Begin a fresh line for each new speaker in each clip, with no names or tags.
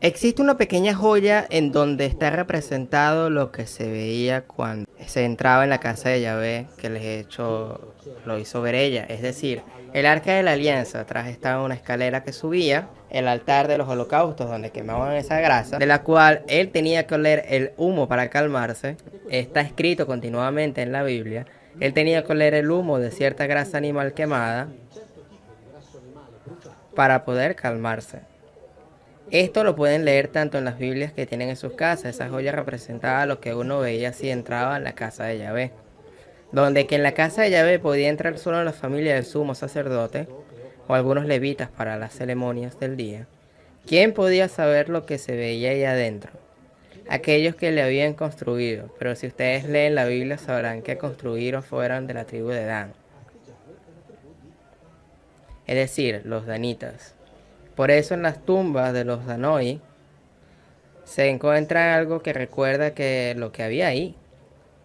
Existe una pequeña joya en donde está representado lo que se veía cuando se entraba en la casa de Yahvé, que lo hizo ver ella. Es decir, el arca de la alianza, atrás estaba una escalera que subía, el altar de los holocaustos donde quemaban esa grasa, de la cual él tenía que oler el humo para calmarse. Está escrito continuamente en la Biblia. Él tenía que oler el humo de cierta grasa animal quemada para poder calmarse. Esto lo pueden leer tanto en las Biblias que tienen en sus casas. Esa joya representaba lo que uno veía si entraba en la casa de Yahvé. Donde que en la casa de Yahvé podía entrar solo la familia del sumo sacerdote o algunos levitas para las ceremonias del día. ¿Quién podía saber lo que se veía ahí adentro? Aquellos que le habían construido. Pero si ustedes leen la Biblia sabrán que construyeron fueron de la tribu de Dan. Es decir, los danitas. Por eso en las tumbas de los Danoi se encuentra algo que recuerda que lo que había ahí,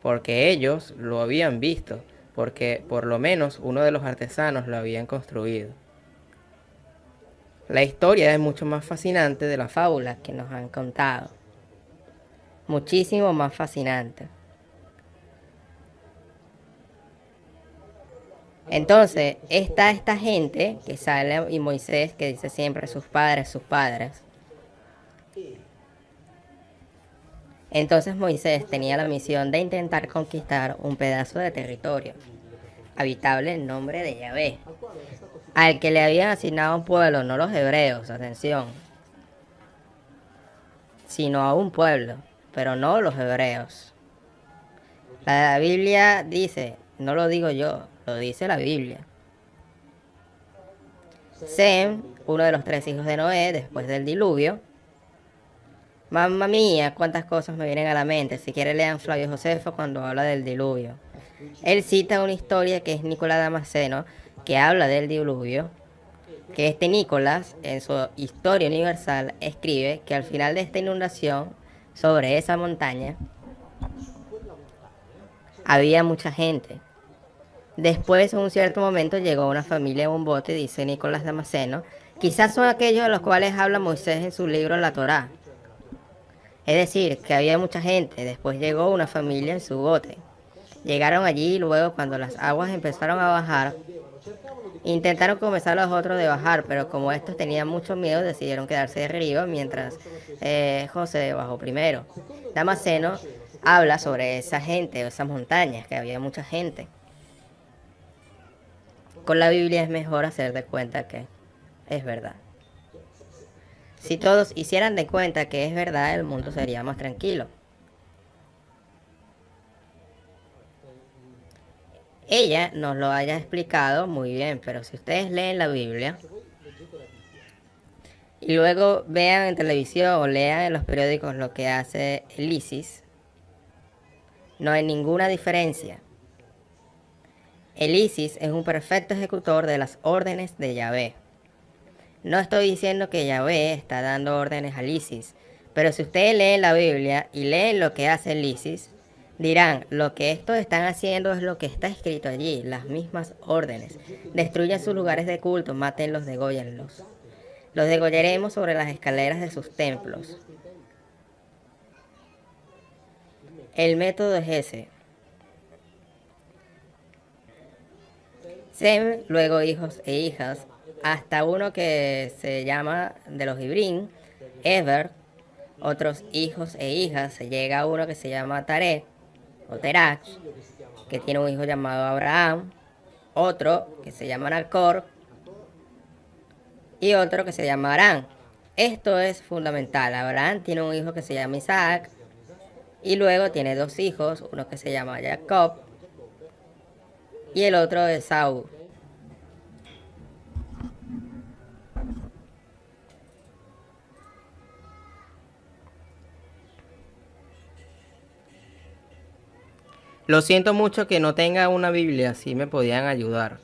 porque ellos lo habían visto, porque por lo menos uno de los artesanos lo habían construido. La historia es mucho más fascinante de las fábulas que nos han contado. Muchísimo más fascinante. Entonces, está esta gente que sale y Moisés que dice siempre sus padres, sus padres. Entonces Moisés tenía la misión de intentar conquistar un pedazo de territorio habitable en nombre de Yahvé, al que le habían asignado un pueblo, no los hebreos, atención, sino a un pueblo, pero no los hebreos. La Biblia dice, no lo digo yo, lo dice la Biblia. Sem, uno de los 3 hijos de Noé, después del diluvio. Mamma mía, cuántas cosas me vienen a la mente. Si quiere lean Flavio Josefo cuando habla del diluvio. Él cita una historia que es Nicolás Damasceno, que habla del diluvio, que este Nicolás, en su Historia Universal, escribe que al final de esta inundación, sobre esa montaña, había mucha gente. Después, en un cierto momento, llegó una familia en un bote, dice Nicolás Damasceno. Quizás son aquellos de los cuales habla Moisés en su libro La Torá. Es decir, que había mucha gente. Después llegó una familia en su bote. Llegaron allí y luego, cuando las aguas empezaron a bajar, intentaron convencer a los otros de bajar, pero como estos tenían mucho miedo, decidieron quedarse de arriba mientras José bajó primero. Damasceno habla sobre esa gente o esas montañas, que había mucha gente. Con la Biblia es mejor hacer de cuenta que es verdad. Si todos hicieran de cuenta que es verdad, el mundo sería más tranquilo. Ella nos lo haya explicado muy bien, pero si ustedes leen la Biblia y luego vean en televisión o lean en los periódicos lo que hace el ISIS, no hay ninguna diferencia. El ISIS es un perfecto ejecutor de las órdenes de Yahvé. No estoy diciendo que Yahvé está dando órdenes al ISIS, pero si ustedes leen la Biblia y leen lo que hace el ISIS, dirán, lo que estos están haciendo es lo que está escrito allí, las mismas órdenes. Destruyan sus lugares de culto, mátenlos, dególlenlos. Los degollaremos sobre las escaleras de sus templos. El método es ese. Sem, luego hijos e hijas, hasta uno que se llama de los Ibrín, Eber, otros hijos e hijas, se llega a uno que se llama Tarek o Terach, que tiene un hijo llamado Abraham, otro que se llama Nacor y otro que se llama Arán. Esto es fundamental. Abraham tiene un hijo que se llama Isaac y luego tiene 2 hijos, uno que se llama Jacob y el otro Esaú. Lo siento mucho que no tenga una Biblia, si me podían ayudar.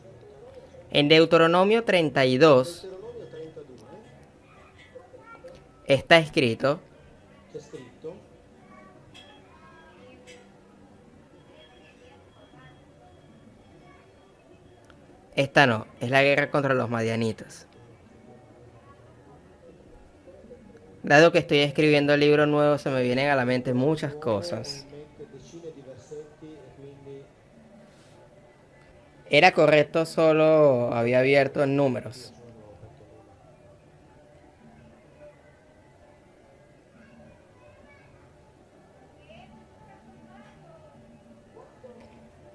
En Deuteronomio 32 está escrito: esta no, es la guerra contra los madianitas. Dado que estoy escribiendo el libro nuevo, se me vienen a la mente muchas cosas. Era correcto, solo había abierto en números.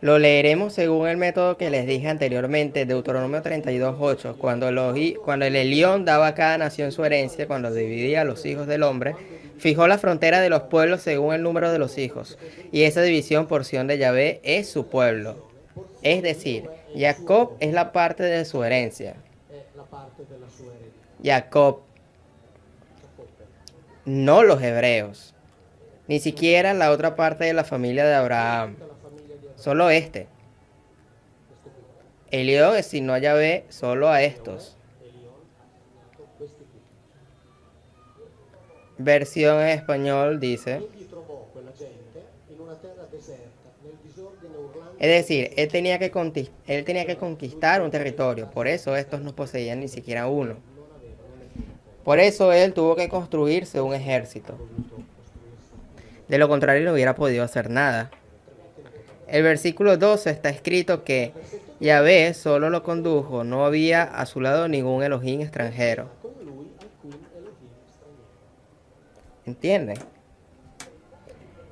Lo leeremos según el método que les dije anteriormente, Deuteronomio 32:8, cuando el Elión daba a cada nación su herencia, cuando dividía a los hijos del hombre, fijó la frontera de los pueblos según el número de los hijos, y esa división porción de Yahvé es su pueblo. Es decir, Jacob es la parte de su herencia. Jacob, no los hebreos, ni siquiera la otra parte de la familia de Abraham, solo este. Elión designó a Yahvé solo a estos. Versión en español dice: es decir, él tenía que conquistar un territorio, por eso estos no poseían ni siquiera uno. Por eso él tuvo que construirse un ejército. De lo contrario no hubiera podido hacer nada. El versículo 12 está escrito que Yahvé solo lo condujo, no había a su lado ningún Elohim extranjero. ¿Entienden?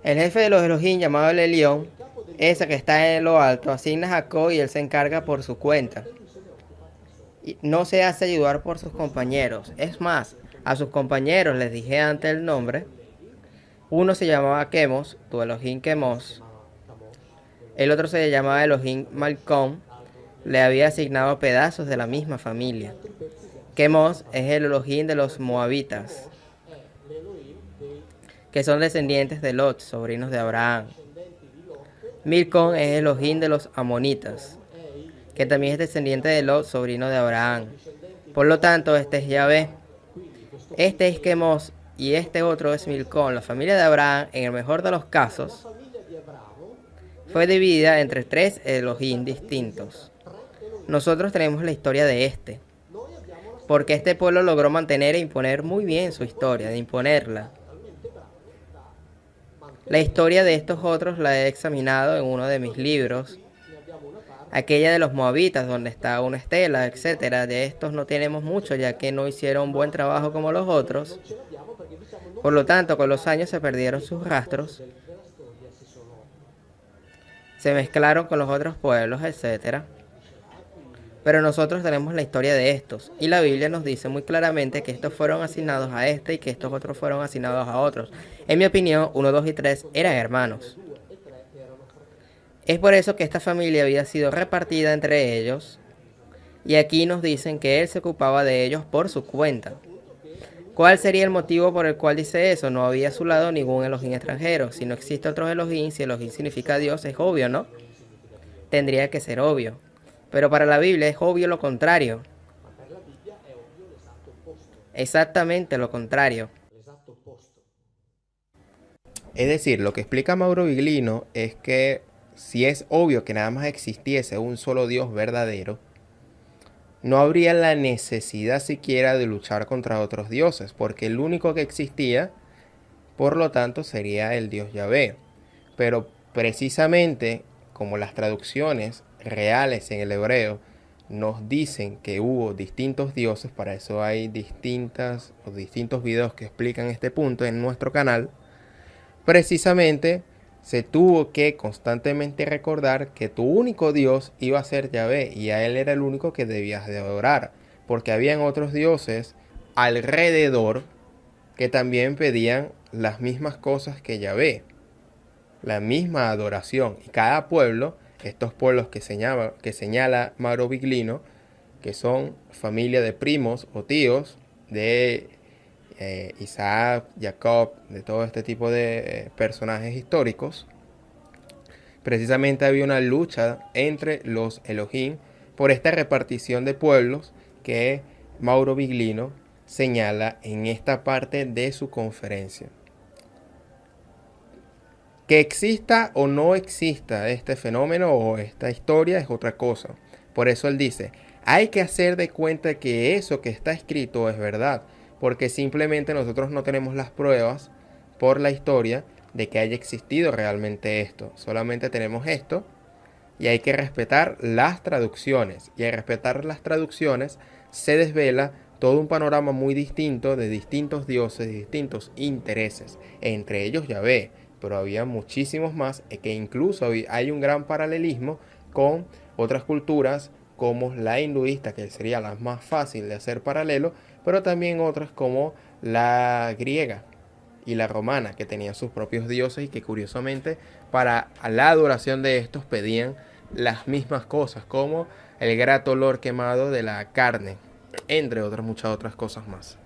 El jefe de los Elohim, llamado el Elión, ese que está en lo alto, asigna a Jacob y él se encarga por su cuenta. Y no se hace ayudar por sus compañeros. Es más, a sus compañeros les dije antes el nombre. Uno se llamaba Quemos, tu Elohim Quemos. El otro se llamaba Elohim Malcom. Le había asignado pedazos de la misma familia. Quemos es el Elohim de los moabitas, que son descendientes de Lot, sobrinos de Abraham. Milcom es el Elohim de los amonitas, que también es descendiente de Lot, sobrino de Abraham. Por lo tanto, este es Yahvé. Este es Quemos y este otro es Milcom. La familia de Abraham, en el mejor de los casos, fue dividida entre tres Elohim distintos. Nosotros tenemos la historia de este, porque este pueblo logró mantener e imponer muy bien su historia, de imponerla. La historia de estos otros la he examinado en uno de mis libros, aquella de los moabitas, donde está una estela, etc. De estos no tenemos mucho, ya que no hicieron un buen trabajo como los otros. Por lo tanto, con los años se perdieron sus rastros, se mezclaron con los otros pueblos, etc. Pero nosotros tenemos la historia de estos, y la Biblia nos dice muy claramente que estos fueron asignados a este y que estos otros fueron asignados a otros. En mi opinión, 1, 2 y 3 eran hermanos. Es por eso que esta familia había sido repartida entre ellos, y aquí nos dicen que él se ocupaba de ellos por su cuenta. ¿Cuál sería el motivo por el cual dice eso? No había a su lado ningún Elohim extranjero. Si no existe otro Elohim, si Elohim significa Dios, es obvio, ¿no? Tendría que ser obvio. Pero para la Biblia es obvio lo contrario. Exactamente lo contrario.
Es decir, lo que explica Mauro Viglino es que si es obvio que nada más existiese un solo Dios verdadero, no habría la necesidad siquiera de luchar contra otros dioses, porque el único que existía, por lo tanto, sería el Dios Yahvé. Pero precisamente como las traducciones reales en el hebreo nos dicen que hubo distintos dioses, para eso hay distintos videos que explican este punto en nuestro canal, precisamente se tuvo que constantemente recordar que tu único Dios iba a ser Yahvé y a él era el único que debías de adorar, porque habían otros dioses alrededor que también pedían las mismas cosas que Yahvé, la misma adoración. Y cada pueblo, estos pueblos que señala Mauro Viglino, que son familia de primos o tíos de Isaac, Jacob, de todo este tipo de personajes históricos, precisamente había una lucha entre los Elohim por esta repartición de pueblos que Mauro Viglino señala en esta parte de su conferencia. Que exista o no exista este fenómeno o esta historia es otra cosa. Por eso él dice, hay que hacer de cuenta que eso que está escrito es verdad, porque simplemente nosotros no tenemos las pruebas por la historia de que haya existido realmente esto. Solamente tenemos esto y hay que respetar las traducciones. Y al respetar las traducciones se desvela todo un panorama muy distinto de distintos dioses, de distintos intereses, entre ellos Yahvé, pero había muchísimos más, que incluso hay un gran paralelismo con otras culturas como la hinduista, que sería la más fácil de hacer paralelo, pero también otras como la griega y la romana, que tenían sus propios dioses y que curiosamente para la adoración de estos pedían las mismas cosas, como el grato olor quemado de la carne, entre otras muchas otras cosas más.